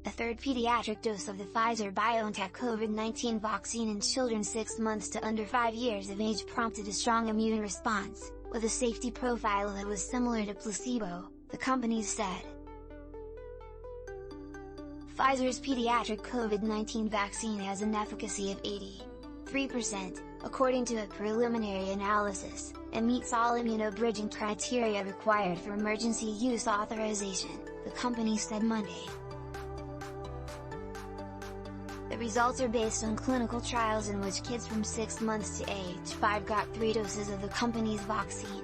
A third pediatric dose of the Pfizer-BioNTech COVID-19 vaccine in children 6 months to under 5 years of age prompted a strong immune response, with a safety profile that was similar to placebo, the company said. Pfizer's pediatric COVID-19 vaccine has an efficacy of 83%, according to a preliminary analysis, and meets all immunobridging criteria required for emergency use authorization, the company said Monday. The results are based on clinical trials in which kids from 6 months to age 5 got 3 doses of the company's vaccine.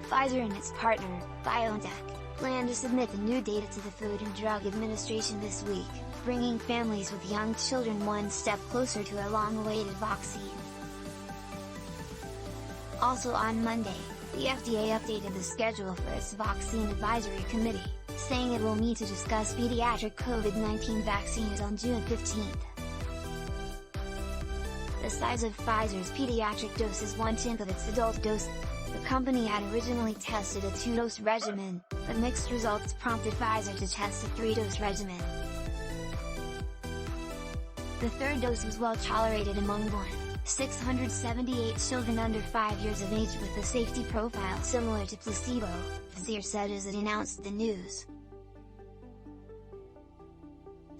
Pfizer and its partner, BioNTech, plan to submit the new data to the Food and Drug Administration this week, bringing families with young children one step closer to a long-awaited vaccine. Also on Monday, the FDA updated the schedule for its Vaccine Advisory Committee, saying it will meet to discuss pediatric COVID-19 vaccines on June 15. The size of Pfizer's pediatric dose is 1/10 of its adult dose. The company had originally tested a 2-dose regimen, but mixed results prompted Pfizer to test a 3-dose regimen. The third dose was well tolerated among 678 children under 5 years of age with a safety profile similar to placebo, Pfizer said as it announced the news.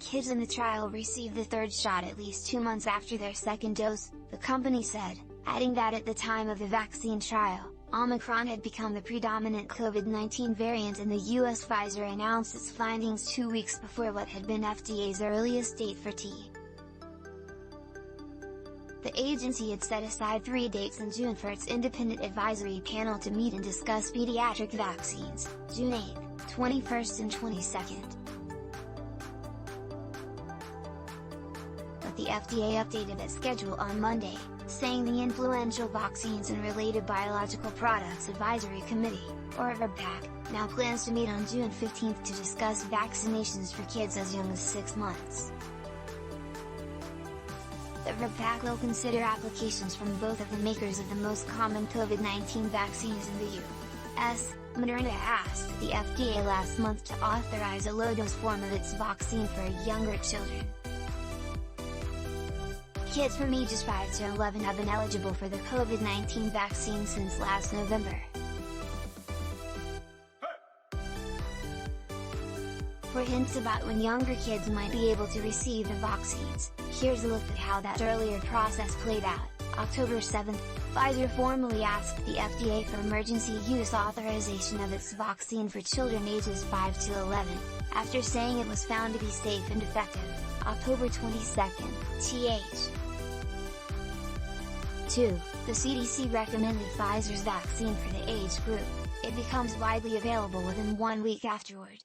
Kids in the trial received the third shot at least 2 months after their second dose, the company said, adding that at the time of the vaccine trial, Omicron had become the predominant COVID-19 variant in the US. Pfizer announced its findings 2 weeks before what had been FDA's earliest date for The agency had set aside 3 dates in June for its independent advisory panel to meet and discuss pediatric vaccines, June 8, 21st and 22nd. But the FDA updated that schedule on Monday, saying the Influential Vaccines and Related Biological Products Advisory Committee, or VRBPAC, now plans to meet on June 15 to discuss vaccinations for kids as young as 6 months. The VRBPAC will consider applications from both of the makers of the most common COVID-19 vaccines in the U.S. Moderna asked the FDA last month to authorize a low-dose form of its vaccine for younger children. Kids from ages 5 to 11 have been eligible for the COVID-19 vaccine since last November. For hints about when younger kids might be able to receive the vaccines, here's a look at how that earlier process played out. October 7, Pfizer formally asked the FDA for emergency use authorization of its vaccine for children ages 5 to 11, after saying it was found to be safe and effective. October 22, th. 2. The CDC recommended Pfizer's vaccine for the age group. It becomes widely available within 1 week afterward.